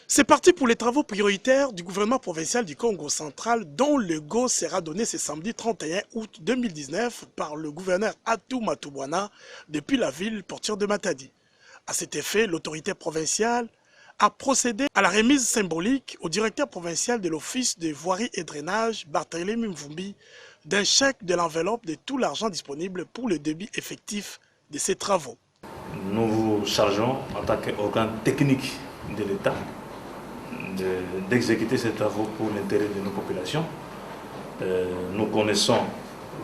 C'est parti pour les travaux prioritaires du gouvernement provincial du Congo central dont le go sera donné ce samedi 31 août 2019 par le gouverneur Atou Matubwana depuis la ville portière de Matadi. À cet effet, l'autorité provinciale a procédé à la remise symbolique au directeur provincial de l'Office de voirie et drainage, Barthélémy Mvumbi, d'un chèque de l'enveloppe de tout l'argent disponible pour le débit effectif de ces travaux. Nous vous chargeons en tant qu'organe technique de l'État d'exécuter ces travaux pour l'intérêt de nos populations. Nous connaissons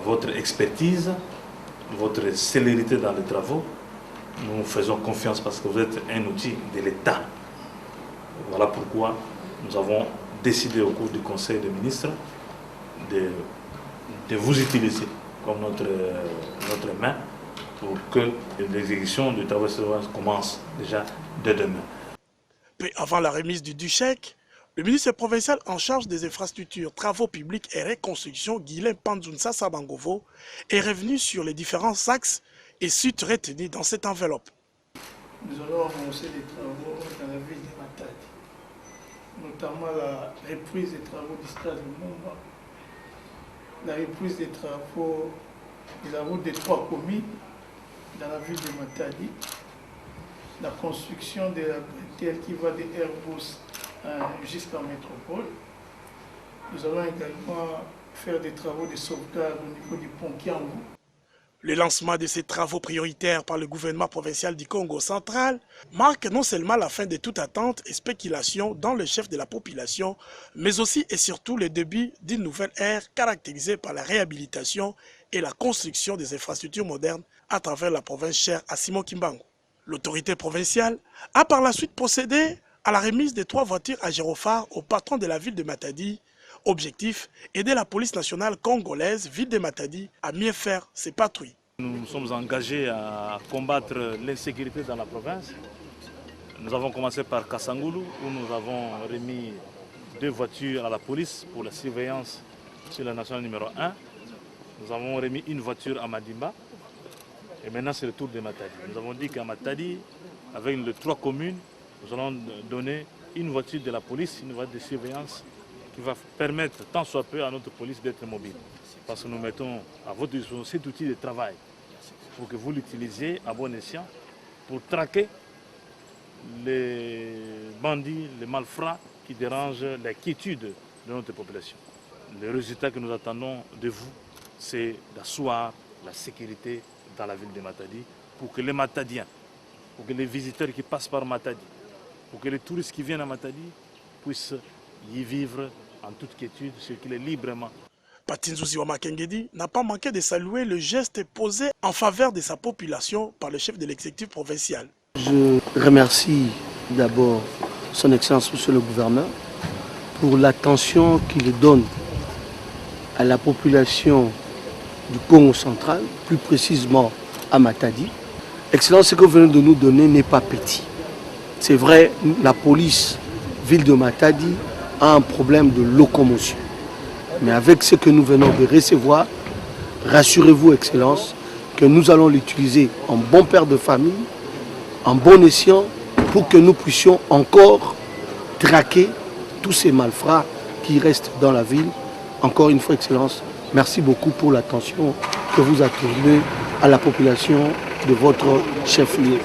votre expertise, votre célérité dans les travaux. Nous vous faisons confiance parce que vous êtes un outil de l'État. Voilà pourquoi nous avons décidé au cours du Conseil des ministres de vous utiliser comme notre main pour que l'exécution du travail commence déjà dès demain. Peu avant la remise du chèque, le ministre provincial en charge des infrastructures, travaux publics et reconstruction, Guilain Panzunsa Sabangovo, est revenu sur les différents axes et suites retenus dans cette enveloppe. Nous allons annoncer des travaux dans la ville de Matadi, notamment la reprise des travaux du stade de Mumba, la reprise des travaux de la route des 3 communes dans la ville de Matadi, la construction de la bretelle qui va de Airbus jusqu'à Métropole. Nous allons également faire des travaux de sauvegarde au niveau du pont Kiangou. Le lancement de ces travaux prioritaires par le gouvernement provincial du Congo central marque non seulement la fin de toute attente et spéculation dans le chef de la population, mais aussi et surtout le début d'une nouvelle ère caractérisée par la réhabilitation et la construction des infrastructures modernes à travers la province chère à Simon Kimbangu. L'autorité provinciale a par la suite procédé à la remise de 3 voitures à gyrophare au patron de la ville de Matadi. Objectif, aider la police nationale congolaise, ville de Matadi, à mieux faire ses patrouilles. Nous sommes engagés à combattre l'insécurité dans la province. Nous avons commencé par Kassangoulou, où nous avons remis 2 voitures à la police pour la surveillance sur la nationale numéro 1. Nous avons remis 1 voiture à Madimba. Et maintenant, c'est le tour de Matadi. Nous avons dit qu'à Matadi, avec les 3 communes, nous allons donner 1 voiture de la police, 1 voiture de surveillance, qui va permettre tant soit peu à notre police d'être mobile. Parce que nous mettons à votre disposition cet outil de travail pour que vous l'utilisiez à bon escient pour traquer les bandits, les malfrats qui dérangent la quiétude de notre population. Le résultat que nous attendons de vous, c'est d'asseoir la sécurité dans la ville de Matadi pour que les Matadiens, pour que les visiteurs qui passent par Matadi, pour que les touristes qui viennent à Matadi puissent y vivre en toute quiétude, circuler librement. Patinzouzi Wamakengedi n'a pas manqué de saluer le geste posé en faveur de sa population par le chef de l'exécutif provincial. Je remercie d'abord son Excellence Monsieur le Gouverneur pour l'attention qu'il donne à la population du Congo central, plus précisément à Matadi. Excellence, ce que vous venez de nous donner n'est pas petit. C'est vrai, la police, ville de Matadi, a un problème de locomotion. Mais avec ce que nous venons de recevoir, rassurez-vous, Excellence, que nous allons l'utiliser en bon père de famille, en bon escient, pour que nous puissions encore traquer tous ces malfrats qui restent dans la ville. Encore une fois, Excellence, merci beaucoup pour l'attention que vous accordez à la population de votre chef-lieu.